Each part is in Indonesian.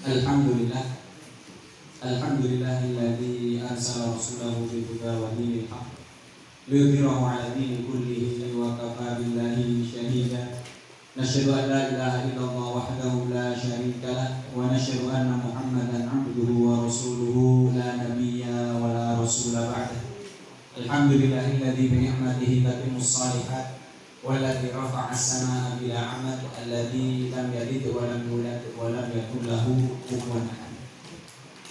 Alhamdulillah, Alhamdulillahilladzi arsala rasulahu bil huda wa dinil haqq liyudhhirahu 'ala dini kullihi wa kafaa billahi shahida. Nasyhadu an la ilaha illallah wahdahu la syarika lah wa nasyhadu anna Muhammadan 'abduhu wa rasuluhu la nabiyya wa la rasula ba'dah. Alhamdulillahilladzi bi ni'matihi tatimmus shalihat walladzi rafa'a as-samaa'a bila 'amad alladzi lam yalid wa lam yulad wa lam yakul lahu kufuwan ahad.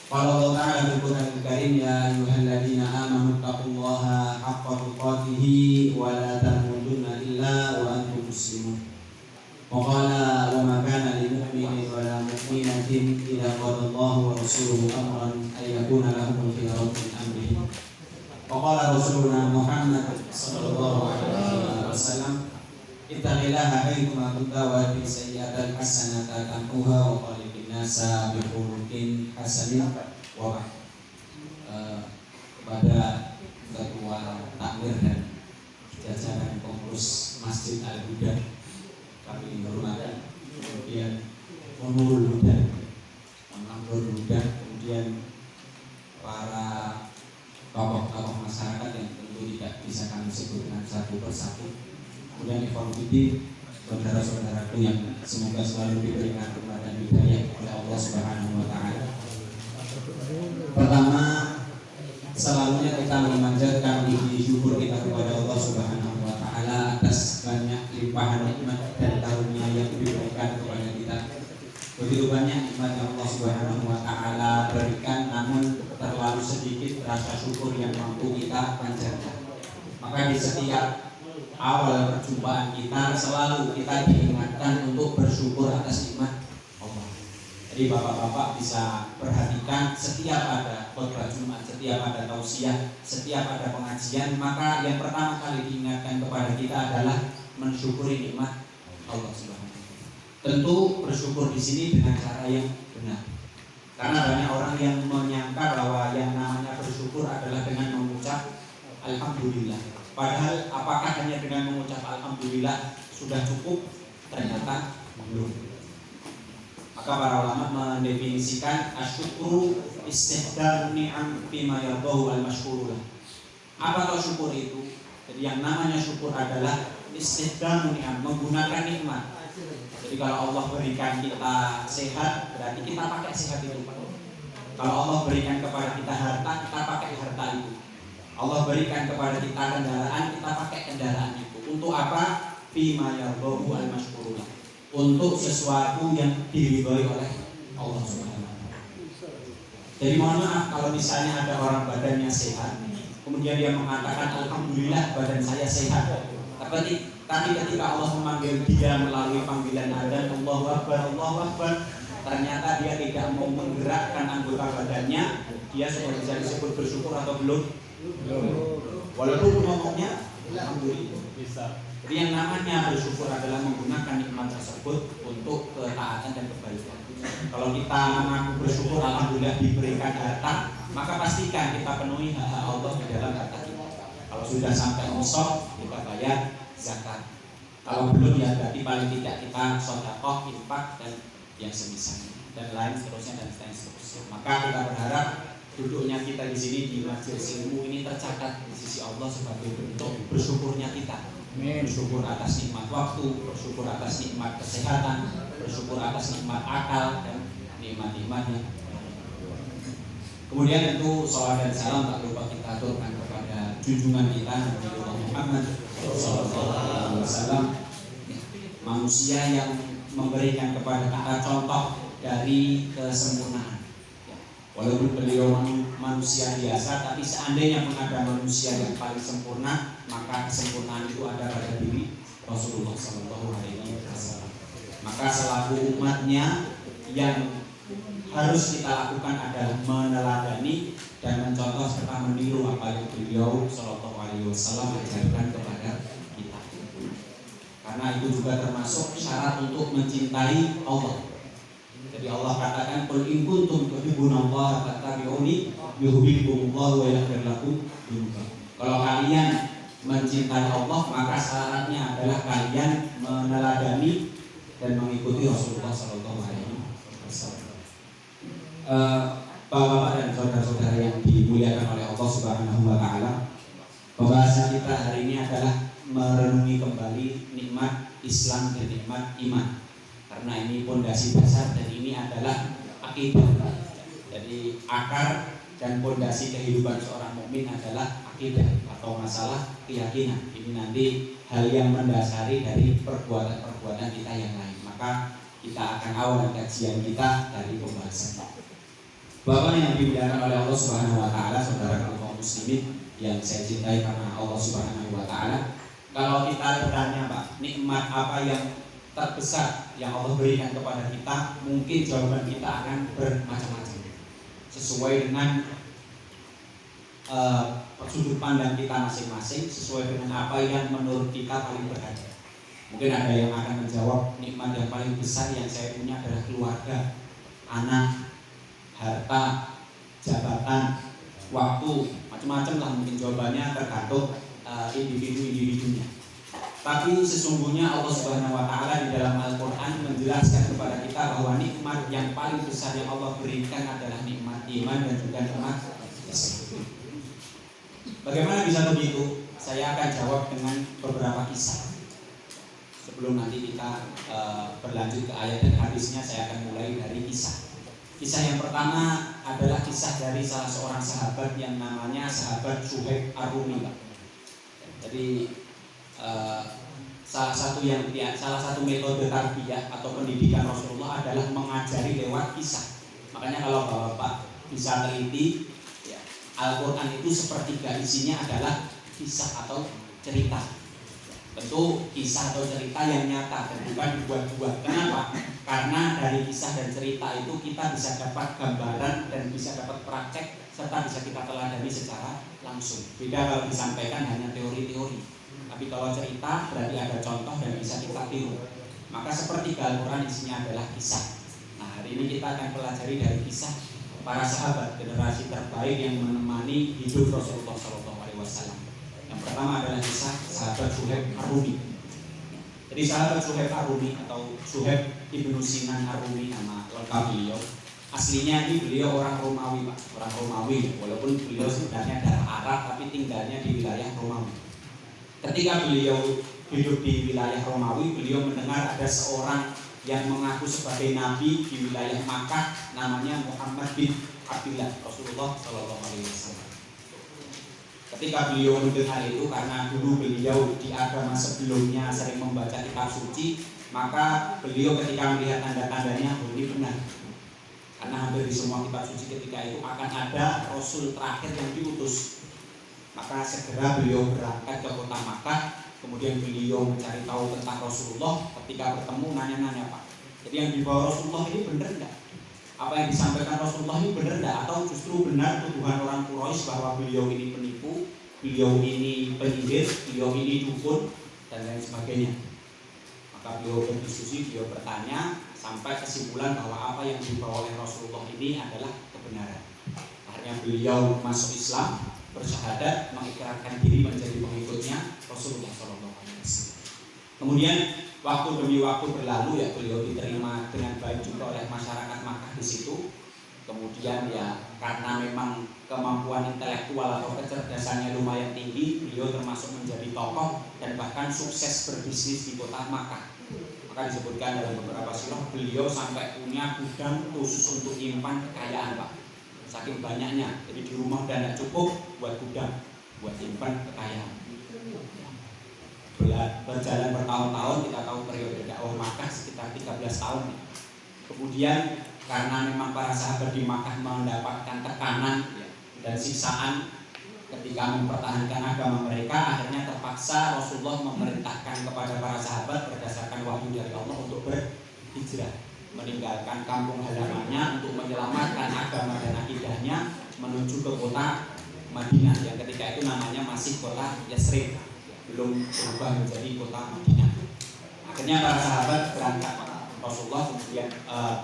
Qala Allah Ta'ala fil Qur'anil Karim, ya ayyuhalladzina amanu taqullaha haqqa tuqatih wa la tamutunna illa wa antum muslimun. Wa qala wa ma kana lil mu'minin wa la mu'minatin idza qada Allahu wa rasuluhu amran ay yakuna lahumul khiyaratu min amrihim. Wa qala rasuluna Muhammad sallallahu alaihi wasallam, ittaqillaha haitsu kunta wa ati sayyi'atal hasanata tamhuha wa qaliqin nasa bi khuluqin hasanin wa ba'd. Kepada ketua takmir dan jajaran pengurus Masjid Al-Huda kami hormati, kemudian Nurul Huda, kemudian para tokoh-tokoh masyarakat yang tentu tidak bisa kami sebutkan satu persatu, kemudian ikhwan-fillah, saudara-saudaraku yang semoga selalu diberikan kepada hidayah oleh Allah Subhanahu wa Ta'ala. Pertama, selalunya kita memanjatkan puji syukur kita kepada Allah Subhanahu wa Ta'ala atas banyak limpahan nikmat dan karunia yang diberikan kepada kita. Begitu banyak nikmat yang Allah Subhanahu wa Ta'ala berikan, namun terlalu sedikit rasa syukur yang mampu kita panjatkan. Maka di setiap awal perjumpaan kita selalu kita diingatkan untuk bersyukur atas nikmat Allah. Jadi bapak-bapak bisa perhatikan setiap ada khutbah Jumat, setiap ada tausiah, setiap ada pengajian, maka yang pertama kali diingatkan kepada kita adalah mensyukuri nikmat Allah Subhanahu wa Ta'ala. Tentu bersyukur di sini dengan cara yang benar. Karena banyak orang yang menyangka bahwa yang namanya bersyukur adalah dengan mengucap alhamdulillah. Padahal apakah hanya dengan mengucap alhamdulillah sudah cukup? Ternyata belum. Maka para ulama mendefinisikan asyukru istihdaru ni'am fima yardahu al-mashkurullah. Apa kalau syukur itu? Jadi yang namanya syukur adalah istihdaru ni'am, menggunakan nikmat. Jadi kalau Allah berikan kita sehat, berarti kita pakai sehat itu. Kalau Allah berikan kepada kita harta, kita pakai harta itu. Allah berikan kepada kita kendaraan, kita pakai kendaraan itu. Untuk apa? Fima yardahu al-mashkurullah. Untuk sesuatu yang diridhoi oleh Allah Subhanahu wa Ta'ala. Jadi mohon maaf kalau misalnya ada orang badannya sehat, kemudian dia mengatakan alhamdulillah badan saya sehat. Tapi ketika Allah memanggil dia melalui panggilan adzan Allahu Akbar, Allahu Akbar, ternyata dia tidak mau menggerakkan anggota badannya, dia sudah bisa disebut bersyukur atau belum? Walaupun ngomongnya alhamdulillah bisa. Jadi yang namanya bersyukur adalah menggunakan nikmat tersebut untuk ketaatan dan kebaikan. Kalau kita mengaku bersyukur alhamdulillah diberikan harta, maka pastikan kita penuhi hak Allah di dalam harta kita. Kalau sudah sampai nisab, kita bayar zakat. Kalau belum, ya berarti paling tidak kita sedekah, infak dan yang semisalnya dan lain seterusnya dan seterusnya. Maka kita berharap duduknya kita di sini di majelis ilmu ini tercatat di sisi Allah sebagai bentuk bersyukurnya kita. Bersyukur atas nikmat waktu, bersyukur atas nikmat kesehatan, bersyukur atas nikmat akal dan nikmat-nikmatnya. Kemudian tentu salawat dan salam tak lupa kita aturkan kepada junjungan kita Nabi Muhammad SAW, manusia yang memberikan kepada kita contoh dari kesempurnaan. Walaupun beliau manusia biasa, tapi seandainya pun ada manusia yang paling sempurna, maka kesempurnaan itu ada pada diri Rasulullah SAW. Maka selaku umatnya yang harus kita lakukan adalah meneladani dan mencontoh serta meniru apa yang beliau SAW ajarkan kepada kita. Karena itu juga termasuk syarat untuk mencintai Allah. Jadi Allah katakan qul in kuntum tuhibbunallaha fattabi'uni yuhibbukumullahu wa yaghfir lakum dzunubakum. Kalau kalian mencintai Allah, maka syaratnya adalah kalian meneladani dan mengikuti Rasulullah sallallahu alaihi wasallam. Bapak-bapak dan saudara-saudara yang dimuliakan oleh Allah Subhanahu wa taala. Pembahasan kita hari ini adalah merenungi kembali nikmat Islam dan nikmat iman. Karena ini pondasi dasar dan ini adalah akidah. Jadi akar dan pondasi kehidupan seorang mukmin adalah akidah atau masalah keyakinan. Ini nanti hal yang mendasari dari perbuatan-perbuatan kita yang lain. Maka kita akan awal kajian kita dari pembahasan. Bapak yang dimuliakan oleh Allah Subhanahu wa taala, saudara kaum muslimin yang saya cintai karena Allah Subhanahu wa taala. Kalau kita bertanya, Pak, nikmat apa yang terbesar yang Allah berikan kepada kita, mungkin jawaban kita akan bermacam-macam. Sesuai dengan sudut pandang kita masing-masing, sesuai dengan apa yang menurut kita paling berharga. Mungkin ada yang akan menjawab nikmat yang paling besar yang saya punya adalah keluarga, anak, harta, jabatan, waktu, macam-macam lah mungkin jawabannya tergantung individu-individunya. Tapi sesungguhnya Allah Subhanahu wa taala di dalam Al-Qur'an menjelaskan kepada kita bahwa nikmat yang paling besar yang Allah berikan adalah nikmat iman dan juga nikmat Islam. Bagaimana bisa begitu? Saya akan jawab dengan beberapa kisah. Sebelum nanti kita berlanjut ke ayat dan hadisnya, saya akan mulai dari kisah. Kisah yang pertama adalah kisah dari salah seorang sahabat yang namanya sahabat Suhaib Ar-Rumi. Jadi salah satu metode tarbiyah atau pendidikan Rasulullah adalah mengajari lewat kisah. Makanya kalau Bapak bisa teliti, ya, Al-Quran itu sepertiga isinya adalah kisah atau cerita. Tentu kisah atau cerita yang nyata dan bukan dibuat-buat. Kenapa? Karena dari kisah dan cerita itu kita bisa dapat gambaran dan bisa dapat praktek serta bisa kita teladani secara langsung. Beda kalau disampaikan hanya teori-teori. Tapi kalau cerita berarti ada contoh dan bisa kita tiru. Maka seperti Al-Quran isinya adalah kisah. Nah, hari ini kita akan pelajari dari kisah para sahabat generasi terbaik yang menemani hidup Rasulullah SAW. Yang pertama adalah kisah sahabat Suhaib Ar-Rumi. Jadi sahabat Suhaib Ar-Rumi atau Suhaib Ibnu Sinan Ar-Rumi nama lengkap beliau. Aslinya ini beliau orang Romawi, Pak. Orang Romawi, walaupun beliau sebenarnya darah Arab tapi tinggalnya di wilayah Romawi. Ketika beliau hidup di wilayah Romawi, beliau mendengar ada seorang yang mengaku sebagai nabi di wilayah Makkah, namanya Muhammad bin Abdullah Rasulullah SAW. Ketika beliau mendengar itu, karena dulu beliau di agama sebelumnya sering membaca kitab suci, maka beliau ketika melihat tanda-tandanya, ini benar. Karena hampir di semua kitab suci ketika itu akan ada Rasul terakhir yang diutus. Maka segera beliau berangkat ke kota Makkah, kemudian beliau mencari tahu tentang Rasulullah. Ketika bertemu, nanya-nanya, Pak, jadi yang dibawa Rasulullah ini benar enggak? Apa yang disampaikan Rasulullah ini benar enggak? Atau justru benar tuduhan orang Quraisy bahwa beliau ini penipu, beliau ini penyihir, beliau ini dukun, dan lain sebagainya. Maka beliau berdiskusi, beliau bertanya, sampai kesimpulan bahwa apa yang dibawa oleh Rasulullah ini adalah kebenaran. Akhirnya beliau masuk Islam, bersyahadat, mengikrarkan diri menjadi pengikutnya Rasulullah SAW. Kemudian waktu demi waktu berlalu, ya, beliau diterima dengan baik juga oleh masyarakat Makkah di situ. Kemudian ya karena memang kemampuan intelektual atau kecerdasannya lumayan tinggi, beliau termasuk menjadi tokoh dan bahkan sukses berbisnis di kota Makkah. Maka disebutkan dalam beberapa surah, beliau sampai punya gudang khusus untuk menyimpan kekayaan, Pak. Saking banyaknya, jadi di rumah udah tidak cukup buat gudang, buat simpan kekayaan. Berjalan bertahun-tahun, kita tahu periode dakwah Makkah sekitar 13 tahun. Kemudian karena memang para sahabat di Makkah mendapatkan tekanan, ya, dan siksaan ketika mempertahankan agama mereka, akhirnya terpaksa Rasulullah memerintahkan kepada para sahabat berdasarkan wahyu dari Allah untuk berhijrah, meninggalkan kampung halamannya untuk menyelamatkan agama dan akidahnya menuju ke kota Madinah yang ketika itu namanya masih kota Yasrib, belum berubah menjadi kota Madinah. Akhirnya para sahabat berangkat, Rasulullah kemudian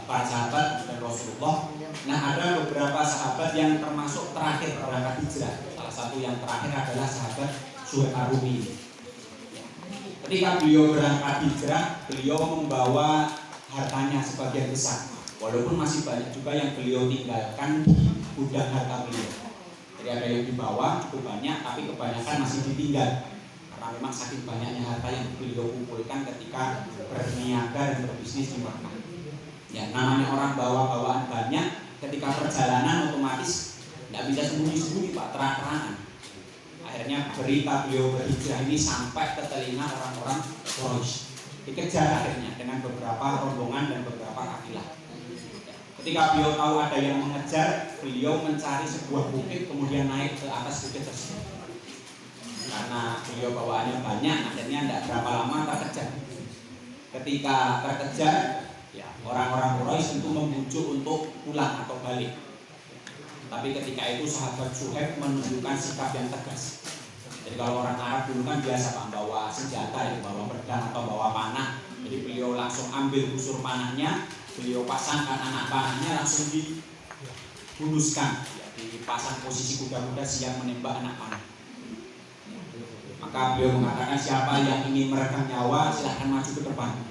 para sahabat dan Rasulullah. Nah, ada beberapa sahabat yang termasuk terakhir berangkat hijrah. Salah satu yang terakhir adalah sahabat Suhaib Ar-Rumi. Ketika beliau berangkat hijrah, beliau membawa hartanya sebagian besar. Walaupun masih banyak juga yang beliau tinggalkan di gudang harta beliau. Jadi ada yang dibawa cukup banyak, tapi kebanyakan masih ditinggal. Karena memang saking banyaknya harta yang beliau kumpulkan ketika berniaga dan berbisnis di Makkah. Ya, namanya orang bawa bawaan banyak, ketika perjalanan otomatis nggak bisa sembunyi-sembunyi Pak, terang-terangan. Akhirnya berita beliau berhijrah ini sampai ke telinga orang-orang Quraisy. Dikejar akhirnya dengan beberapa rombongan dan beberapa kafilah. Ketika beliau tahu ada yang mengejar, beliau mencari sebuah bukit kemudian naik ke atas bukit tersebut. Karena beliau bawaannya banyak, akhirnya tidak berapa lama terkejar. Ketika terkejar, ya orang-orang Quraisy tentu membujuk untuk pulang atau balik. Tapi ketika itu sahabat Suhaib menunjukkan sikap yang tegas. Jadi kalau orang Arab dulu kan biasa Pak, bawa senjata, ya, bawa pedang atau bawa panah. Jadi beliau langsung ambil busur panahnya, beliau pasangkan anak panahnya, langsung dihunuskan, ya, dipasang posisi kuda-kuda siap menembak anak panah. Maka beliau mengatakan siapa yang ingin merekam nyawa silahkan maju ke depan.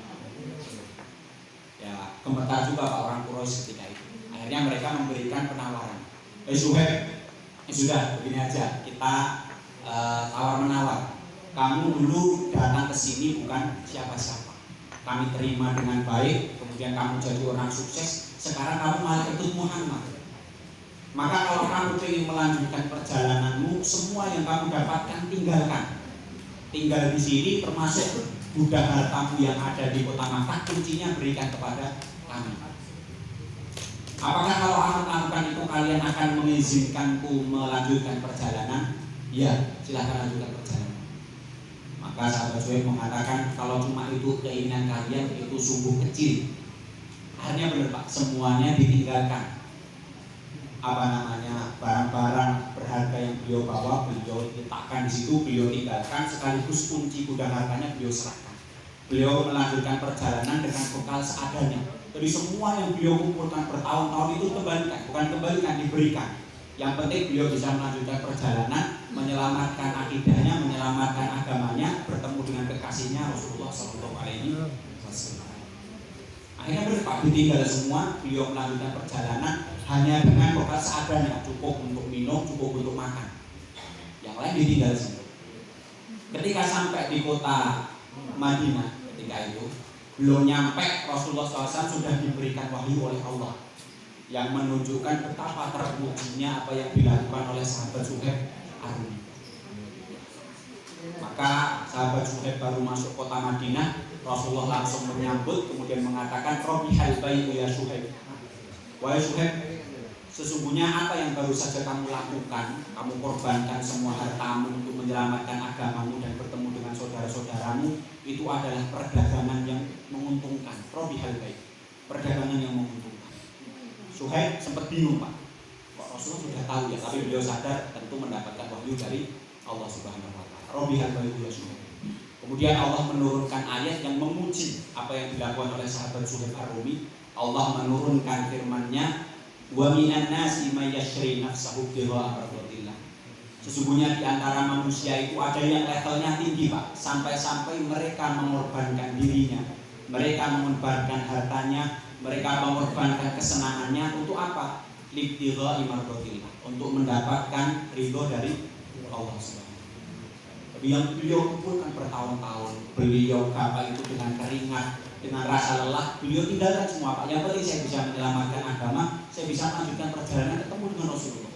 Ya, gemetar juga Pak orang Quraisy ketika itu. Akhirnya mereka memberikan penawaran. Suhaib, sudah begini aja, kita tawar menawar. Kamu dulu datang ke sini bukan siapa-siapa. Kami terima dengan baik, kemudian kamu jadi orang sukses. Sekarang kamu malah ikut Muhammad. Maka kalau kamu ingin melanjutkan perjalananmu, semua yang kamu dapatkan tinggalkan. Tinggal di sini termasuk gudang hartamu yang ada di kota Makkah, kuncinya berikan kepada kami. Apakah kalau aku lakukan itu kalian akan mengizinkanku melanjutkan perjalanan? Ya, silahkan lanjutkan perjalanan. Maka sahabat Suhaib mengatakan kalau cuma itu keinginan kalian itu sungguh kecil. Akhirnya benar Pak, semuanya ditinggalkan. Barang-barang berharga yang beliau bawa, beliau letakkan di situ, beliau tinggalkan, sekaligus kunci gudang hartanya beliau serahkan. Beliau melanjutkan perjalanan dengan bekal seadanya. Jadi semua yang beliau kumpulkan bertahun-tahun itu kembalikan, diberikan. Yang penting beliau bisa melanjutkan perjalanan, menyelamatkan akidahnya, menyelamatkan agamanya, bertemu dengan kekasihnya Rasulullah SAW. Akhirnya berpak ditinggal semua, beliau melanjutkan perjalanan hanya dengan bekal seadanya, cukup untuk minum, cukup untuk makan. Yang lain ditinggal semua. Ketika sampai di kota Madinah, ketika itu belum nyampe, Rasulullah SAW sudah diberikan wahyu oleh Allah yang menunjukkan betapa terpujinya apa yang dilakukan oleh sahabat Suhaib Ar-Rumi. Maka sahabat Suhaib baru masuk kota Madinah, Rasulullah langsung menyambut, kemudian mengatakan, "Robihal bai'u ya Suhaib." Wahai Suhaib, sesungguhnya apa yang baru saja kamu lakukan, kamu korbankan semua hartamu untuk menyelamatkan agamamu dan bertemu dengan saudara-saudaramu, itu adalah perdagangan yang menguntungkan. Robihal bai'u, perdagangan yang menguntungkan. Suhaib sempat bingung Pak, kok Rasulullah sudah tahu ya, tapi beliau sadar tentu mendapatkan wahyu dari Allah Subhanahu Wa Taala. Robihal bai'u ya Suhaib. Kemudian Allah menurunkan ayat yang memuji apa yang dilakukan oleh sahabat Suhaib Ar-Rumi. Allah menurunkan firman-Nya, "Wa minan nasi may yashri nafsahu bighairi mardatillah." Sesungguhnya di antara manusia itu ada yang levelnya tinggi Pak, sampai-sampai mereka mengorbankan dirinya, mereka mengorbankan hartanya, mereka mengorbankan kesenangannya untuk apa? Libtigha'i mardatillah, untuk mendapatkan ridho dari Allah Subhanahu. Tapi yang beliau kumpulkan bertahun-tahun, beliau gapai itu dengan keringat, dengan rasa lelah, beliau tinggalkan semua Pak. Yang penting saya bisa menyelamatkan agama, saya bisa melanjutkan perjalanan ketemu dengan Rasulullah.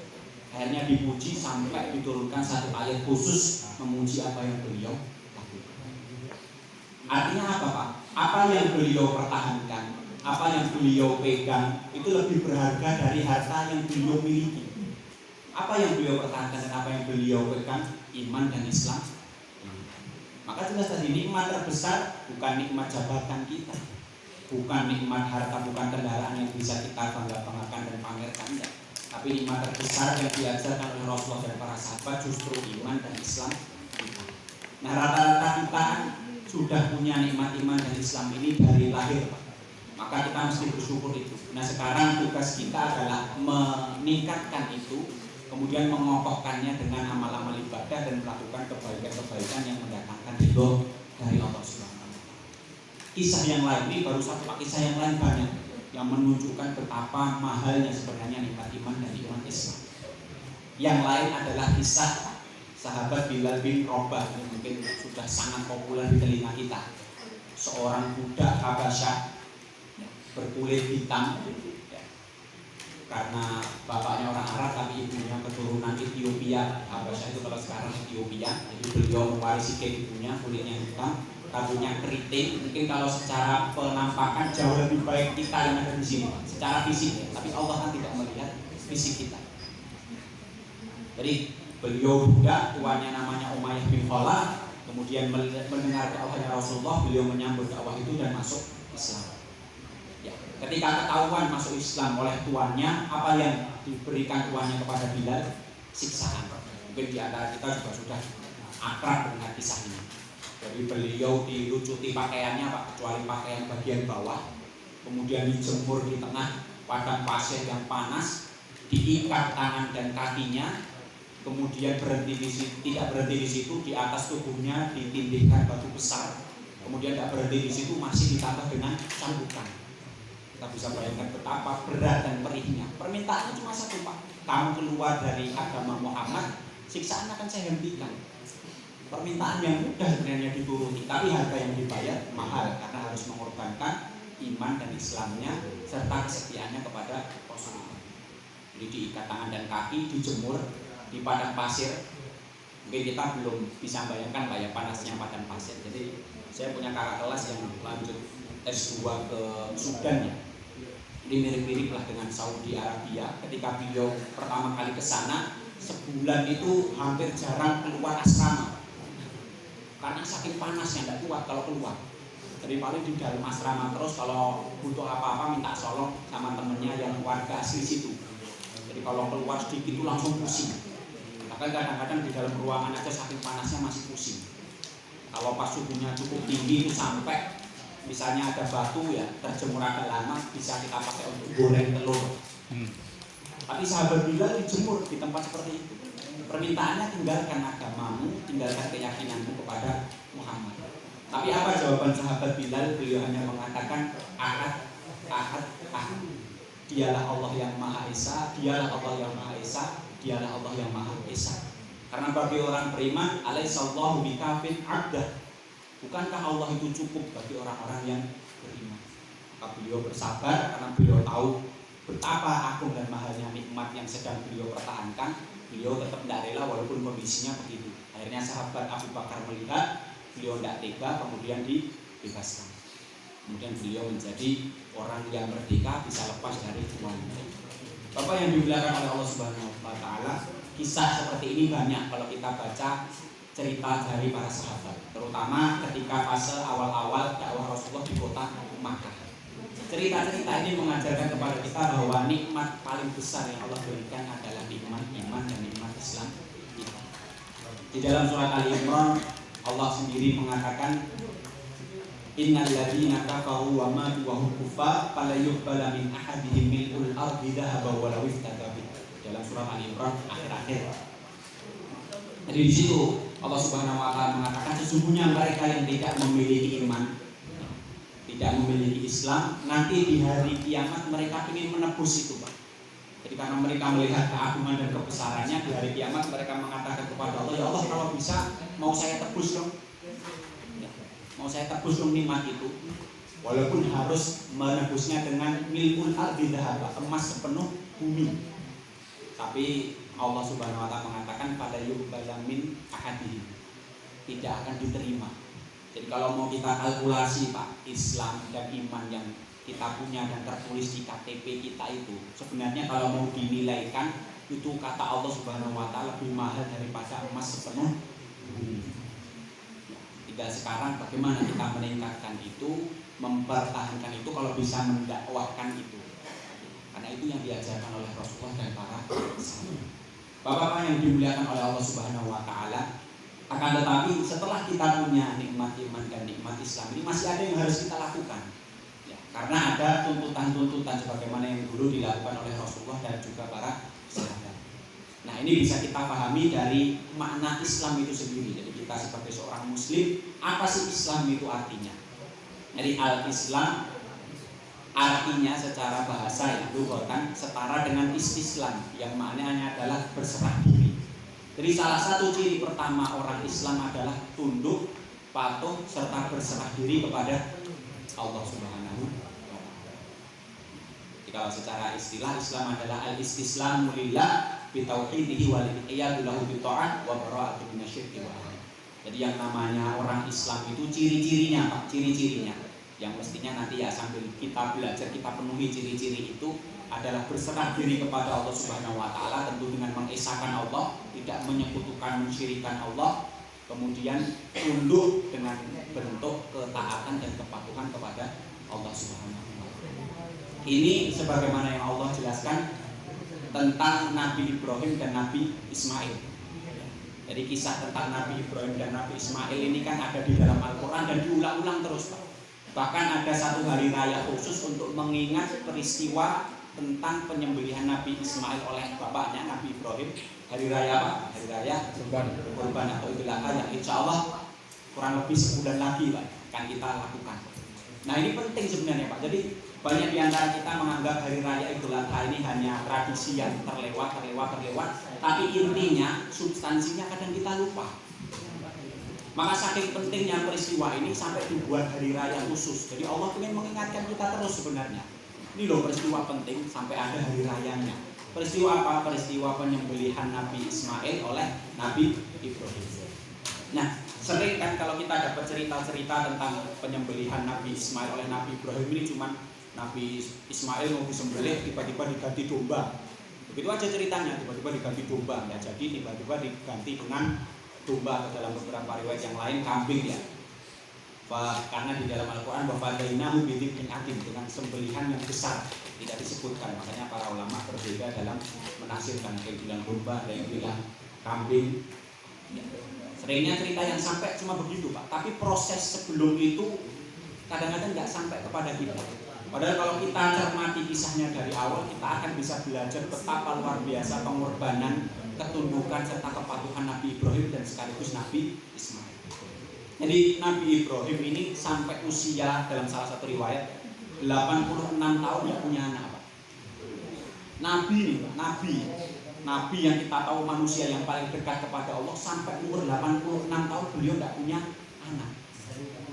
Akhirnya dipuji sampai diturunkan satu ayat khusus memuji apa yang beliau lakukan. Artinya apa Pak? Apa yang beliau pertahankan, apa yang beliau pegang itu lebih berharga dari harta yang beliau miliki. Apa yang beliau pertahankan dan apa yang beliau pegang? Iman dan Islam. Maka jelas tadi nikmat terbesar bukan nikmat jabatan kita, bukan nikmat harta, bukan kendaraan yang bisa kita bangga-banggakan dan pamerkan, enggak. Tapi nikmat terbesar yang diajarkan oleh Rasulullah dan para sahabat justru iman dan Islam kita. Nah, rata-rata kita sudah punya nikmat iman dan Islam ini dari lahir Pak. Maka kita mesti bersyukur itu. Nah, sekarang tugas kita adalah meningkatkan itu, kemudian mengokohkannya dengan amal-amal ibadah dan melakukan kebaikan-kebaikan yang mendatangkan ridho dari Allah Subhanahu wa Ta'ala. Kisah yang lain ini baru satu, kisah yang lain banyak. yang menunjukkan betapa mahalnya sebenarnya nikmat iman dan iman Islam. Yang lain adalah kisah sahabat Bilal bin Rabah, yang mungkin sudah sangat populer di telinga kita. Seorang budak Habasyah berkulit hitam, karena bapaknya orang Arab tapi ibunya keturunan Ethiopia. Habasyah itu kalau sekarang Ethiopia. Jadi beliau mewarisi ke ibunya, kulitnya hitam, rambutnya keriting. Mungkin kalau secara penampakan jauh lebih baik kita yang ada di sini secara fisik, tapi Allah kan tidak melihat fisik kita. Jadi beliau budak, tuannya namanya Umayyah bin Khalaf, kemudian mendengar dakwahnya Rasulullah, beliau menyambut dakwah itu dan masuk Islam. Ya, ketika ketahuan masuk Islam oleh tuannya, apa yang diberikan tuannya kepada Bilal? Siksaan. Mungkin di antara kita juga sudah akrab dengan kisah ini. Jadi beliau dilucuti pakaiannya, Pak, kecuali pakaian bagian bawah, kemudian dijemur di tengah padang pasir yang panas, diikat tangan dan kakinya, kemudian tidak berhenti di situ, di atas tubuhnya ditindihkan batu besar, kemudian tidak berhenti di situ, masih ditambah dengan cambukan. Kita bisa bayangkan betapa berat dan perihnya. Permintaannya cuma satu, Pak, kamu keluar dari agama Muhammad, siksaan akan saya hentikan. Permintaan yang mudah sebenarnya dituruti, tapi harga yang dibayar mahal karena harus mengorbankan iman dan Islamnya serta kesetiaannya kepada Rasulullah. Jadi diikat tangan dan kaki, dijemur di padang pasir. Mungkin kita belum bisa bayangkan Pak ya panasnya padang pasir. Jadi saya punya kakak kelas yang lanjut S2 ke Sudan ya. Ini mirip-mirip lah dengan Saudi Arabia. Ketika beliau pertama kali ke sana, sebulan itu hampir jarang keluar asrama. Karena saking panasnya tidak kuat kalau keluar. Jadi paling di dalam asrama terus, kalau butuh apa-apa minta tolong sama temennya yang warga asli situ. Jadi kalau keluar sedikit itu langsung pusing. Bahkan kadang-kadang di dalam ruangan aja saking panasnya masih pusing. Kalau pas suhunya cukup tinggi itu sampai misalnya ada batu ya terjemur agak lama bisa kita pakai untuk goreng telur. Tapi sahabat Bilal dijemur di tempat seperti itu. Permintaannya tinggalkan agamamu, tinggalkan keyakinanmu kepada Muhammad. Tapi apa jawaban sahabat Bilal? Beliau hanya mengatakan ahad. Dialah Allah yang Maha Esa, dialah Allah yang Maha Esa, dialah Allah yang Maha Esa. Karena bagi orang beriman, alaihissallahu bikafin abdah. Bukankah Allah itu cukup bagi orang-orang yang beriman? Maka beliau bersabar karena beliau tahu betapa agung dan mahalnya nikmat yang sedang beliau pertahankan. Beliau tetap tidak rela walaupun kondisinya begitu. Akhirnya sahabat Abu Bakar melihat beliau tidak tega, kemudian dibebaskan. Kemudian beliau menjadi orang yang merdeka, bisa lepas dari tuannya. Bapak yang dimuliakan oleh Allah Subhanahu wa Ta'ala, kisah seperti ini banyak kalau kita baca cerita dari para sahabat, terutama ketika fase awal-awal dakwah Rasulullah di kota Makkah. Cerita-cerita ini mengajarkan kepada kita bahwa nikmat paling besar yang Allah berikan adalah nikmat iman dan nikmat Islam kita. Di dalam surat Ali Imran, Allah sendiri mengatakan, innal ladzina kafaru wa matu wa hum kuffar fala yuqbala min ahadihim mil'ul ardi dhahaban wa law iftada bih. Dalam surat Ali Imran akhir-akhir. Jadi di situ Allah Subhanahu wa Ta'ala mengatakan sesungguhnya mereka yang tidak memiliki iman, tidak memiliki Islam, nanti di hari kiamat mereka ingin menebus itu, Pak. Jadi karena mereka melihat keagungan dan kebesarannya, di hari kiamat mereka mengatakan kepada Allah, ya Allah kalau bisa mau saya tebus dong, ya, mau saya tebus dong nikmat itu, walaupun harus menebusnya dengan mil'ul ardi dhahaba, emas sepenuh bumi. Tapi Allah Subhanahu wa Ta'ala mengatakan pada yuqbala min ahadihim, tidak akan diterima. Jadi kalau mau kita kalkulasi Pak, Islam dan iman yang kita punya dan tertulis di KTP kita itu, sebenarnya kalau mau dinilaikan itu kata Allah Subhanahu wa Ta'ala lebih mahal daripada emas sepenuh bumi. Tinggal sekarang bagaimana kita meningkatkan itu, mempertahankan itu, kalau bisa mendakwahkan itu. Karena itu yang diajarkan oleh Rasulullah dan para sahabat. Bapak-bapak yang dimuliakan oleh Allah Subhanahu wa Ta'ala, akan tetapi setelah kita punya nikmat iman dan nikmat Islam ini masih ada yang harus kita lakukan ya, karena ada tuntutan-tuntutan sebagaimana yang dulu dilakukan oleh Rasulullah dan juga para sahabat. Nah ini bisa kita pahami dari makna Islam itu sendiri. Jadi kita sebagai seorang muslim, apa sih Islam itu artinya? Jadi al-Islam artinya secara bahasa ya lughatan setara dengan istislam, yang maknanya adalah berserah diri. Jadi salah satu ciri pertama orang Islam adalah tunduk, patuh serta berserah diri kepada Allah Subhanahu wa taala. Jadi kalau secara istilah Islam adalah al-istislamu lillah bi tauhidihi wal inqiyadu lahu bi ta'at wa bara'atu minasyirki wa ahli. Jadi yang namanya orang Islam itu ciri-cirinya Pak, ciri-cirinya yang mestinya nanti ya sambil kita belajar kita penuhi ciri-ciri itu adalah berserah diri kepada Allah Subhanahu wa taala, tentu dengan mengesahkan Allah, tidak menyekutukan mensyirikan Allah, kemudian tunduk dengan bentuk ketaatan dan kepatuhan kepada Allah Subhanahu wa taala. Ini sebagaimana yang Allah jelaskan tentang Nabi Ibrahim dan Nabi Ismail. Jadi kisah tentang Nabi Ibrahim dan Nabi Ismail ini kan ada di dalam Al-Quran dan diulang-ulang terus Pak. Bahkan ada satu hari raya khusus untuk mengingat peristiwa tentang penyembelihan Nabi Ismail oleh bapaknya Nabi Ibrahim. Hari raya apa? Hari raya kurban atau Idul Adha yang insya Allah kurang lebih sebulan lagi Pak akan kita lakukan. Nah ini penting sebenarnya Pak. Jadi banyak di antara kita menganggap hari raya Idul Adha ini hanya tradisi yang terlewat. Tapi intinya, substansinya kadang kita lupa. Maka saking pentingnya peristiwa ini sampai dibuat hari raya khusus. Jadi Allah ingin mengingatkan kita terus sebenarnya. Ini loh peristiwa penting sampai ada hari rayanya. Peristiwa apa? Peristiwa penyembelihan Nabi Ismail oleh Nabi Ibrahim. Nah, sering kan kalau kita dapat cerita-cerita tentang penyembelihan Nabi Ismail oleh Nabi Ibrahim ini cuman Nabi Ismail mau disembelih tiba-tiba diganti domba. Begitu aja ceritanya, tiba-tiba diganti domba. Ya, jadi tiba-tiba diganti dengan domba, atau dalam beberapa riwayat yang lain kambing ya. Karena di dalam Al-Quran wafadainahu bidzibhin adzim, dengan sembelihan yang besar tidak disebutkan. Makanya para ulama berbeda dalam menafsirkan, ada yang bilang domba, ada yang bilang kambing ya. Seringnya cerita yang sampai cuma begitu Pak, tapi proses sebelum itu kadang-kadang nggak sampai kepada kita. Padahal kalau kita cermati kisahnya dari awal, kita akan bisa belajar betapa luar biasa pengorbanan, ketundukan serta kepatuhan Nabi Ibrahim dan sekaligus Nabi Ismail. Jadi Nabi Ibrahim ini sampai usia dalam salah satu riwayat 86 tahun tidak punya anak Pak. Nabi nih Pak, Nabi yang kita tahu manusia yang paling dekat kepada Allah, sampai umur 86 tahun beliau tidak punya anak.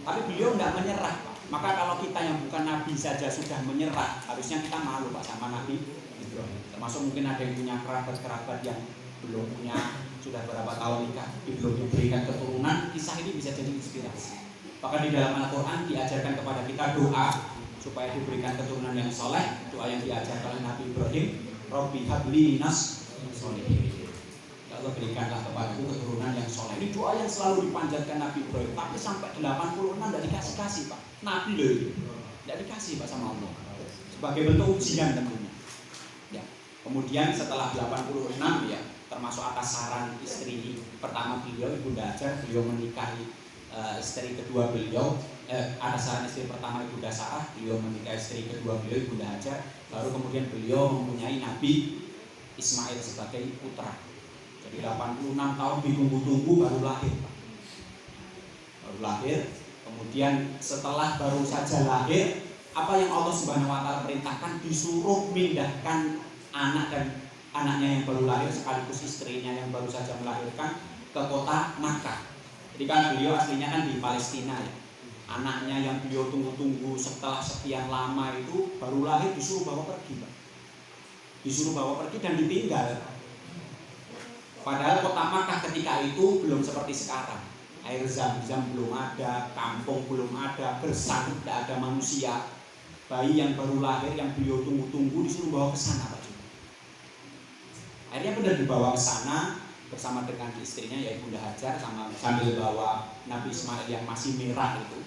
Tapi beliau tidak menyerah Pak. Maka kalau kita yang bukan Nabi saja sudah menyerah, harusnya kita malu Pak sama Nabi Ibrahim. Termasuk mungkin ada yang punya kerabat-kerabat yang belum punya, sudah berapa tahun nikah, belum diberikan keturunan. Kisah ini bisa jadi inspirasi. Bahkan di dalam Al-Quran diajarkan kepada kita doa supaya diberikan keturunan yang soleh. Doa yang diajarkan oleh Nabi Ibrahim, Rabbi habli minas sholihin. Ya Allah, berikanlah kepadaku keturunan yang soleh. Ini doa yang selalu dipanjatkan Nabi Ibrahim. Tapi sampai 86 tidak dikasih Pak. Nabi loh itu tidak dikasih Pak sama Allah. Sebagai bentuk ujian tentunya ya. Kemudian setelah 86 ya, termasuk atas saran istri pertama beliau, Ibunda Hajar, beliau menikahi istri kedua beliau. Atas saran istri pertama Ibunda Sarah, beliau menikahi istri kedua beliau, Ibunda Hajar. Baru kemudian beliau mempunyai Nabi Ismail sebagai putra. Jadi 86 tahun ditunggu-tunggu baru lahir Pak. Baru lahir. Kemudian setelah baru saja lahir, apa yang Allah Subhanahu wa taala perintahkan, disuruh mindahkan anak dan anaknya yang baru lahir sekaligus istrinya yang baru saja melahirkan ke kota Makkah. Jadi kan beliau aslinya kan di Palestina ya. Anaknya yang beliau tunggu-tunggu setelah sekian lama itu baru lahir disuruh bawa pergi Pak. Disuruh bawa pergi dan ditinggal. Padahal kota Makkah ketika itu belum seperti sekarang. Air zam-zam belum ada, kampung belum ada, bersih, tidak ada manusia. Bayi yang baru lahir yang beliau tunggu-tunggu disuruh bawa ke sana Pak. Akhirnya benar dibawa ke sana bersama dengan istrinya yaitu Bunda Hajar, sambil bawa Nabi Ismail yang masih merah itu.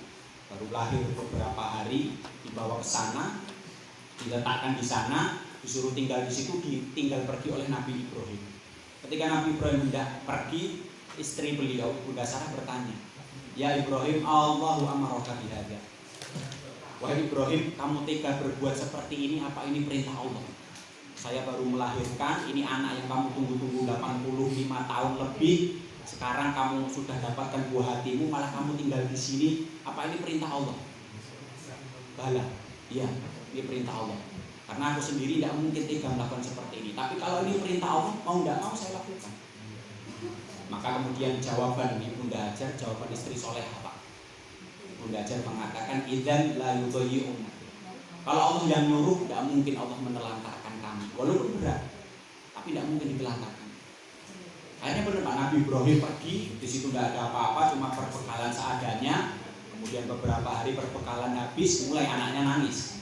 Baru lahir beberapa hari dibawa ke sana, diletakkan di sana, disuruh tinggal di situ, ditinggal pergi oleh Nabi Ibrahim. Ketika Nabi Ibrahim hendak pergi, istri beliau, Bunda Sarah bertanya, "Ya Ibrahim, Allahu amaraka bihadza." Wahai Ibrahim, kamu tega berbuat seperti ini, apa ini perintah Allah? Saya baru melahirkan, ini anak yang kamu tunggu-tunggu 85 tahun lebih. Sekarang kamu sudah dapatkan buah hatimu, malah kamu tinggal di sini. Apa ini perintah Allah? Bala. Iya, ini perintah Allah. Karena aku sendiri tidak mungkin tega melakukan seperti ini. Tapi kalau ini perintah Allah, mau tidak mau saya lakukan. Maka kemudian jawaban Ibunda Hajar, jawaban istri soleh apa? Ibunda Hajar mengatakan, idzan la yudayyi'un. Kalau Allah yang nyuruh, tidak mungkin Allah menelantarkan kami. Walaupun berat, tapi tidak mungkin ditelantarkan. Akhirnya benar Pak, Nabi Ibrahim pergi, di situ tidak ada apa-apa, cuma perbekalan seadanya. Kemudian beberapa hari perbekalan habis, mulai anaknya nangis.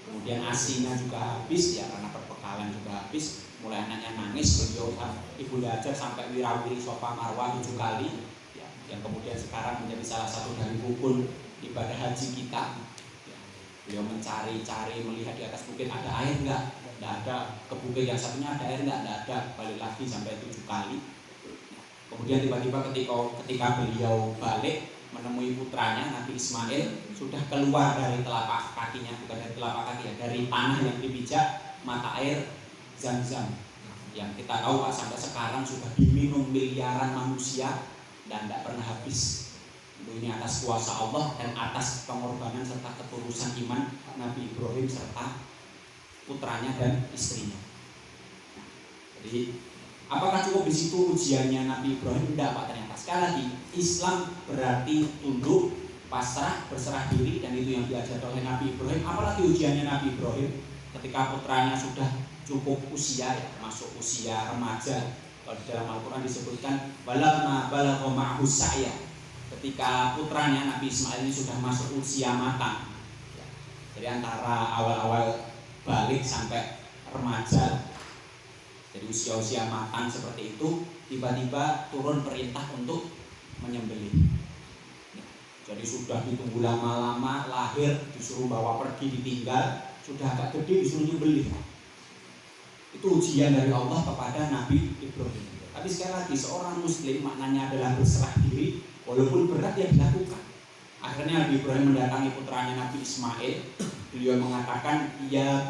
Kemudian asinya juga habis, ya karena perbekalan juga habis, mulai anaknya nangis. Beliau Ibunda Hajar sampai wirawiri Safa Marwah 7 kali, ya, yang kemudian sekarang menjadi salah satu dari rukun ibadah haji kita. Ya, beliau mencari-cari, melihat di atas bukit ada air enggak? Tidak ada. Ke bukit yang satunya ada air enggak? Tidak ada. Balik lagi sampai 7 kali. Ya. Kemudian tiba-tiba ketika beliau balik menemui putranya Nabi Ismail sudah keluar dari telapak kakinya, bukan dari telapak kaki ya, dari tanah yang dipijak mata air Zam-Zam yang kita tahu Pak sampai sekarang sudah diminum miliaran manusia dan tidak pernah habis. Ini atas kuasa Allah dan atas pengorbanan serta ketulusan iman Nabi Ibrahim serta putranya dan istrinya. Jadi apakah cukup di situ ujiannya Nabi Ibrahim? Tidak Pak, ternyata. Sekali lagi, Islam berarti tunduk, pasrah, berserah diri, dan itu yang diajarkan oleh Nabi Ibrahim. Apalagi ujiannya Nabi Ibrahim ketika putranya sudah cukup usia, ya, masuk usia remaja. Kalau di dalam Al-Quran disebutkan balagha ma'ahu sa'ya. Ketika putranya Nabi Ismail ini sudah masuk usia matang, ya. Jadi antara awal-awal balik sampai remaja, jadi usia-usia matang seperti itu, tiba-tiba turun perintah untuk menyembelih. Jadi sudah ditunggu lama-lama, lahir disuruh bawa pergi, ditinggal, sudah agak gede disuruh nyembelih. Itu ujian dari Allah kepada Nabi Ibrahim. Tapi sekali lagi, seorang muslim maknanya adalah berserah diri, walaupun berat ya dilakukan. Akhirnya Nabi Ibrahim mendatangi putranya Nabi Ismail. Beliau mengatakan, ya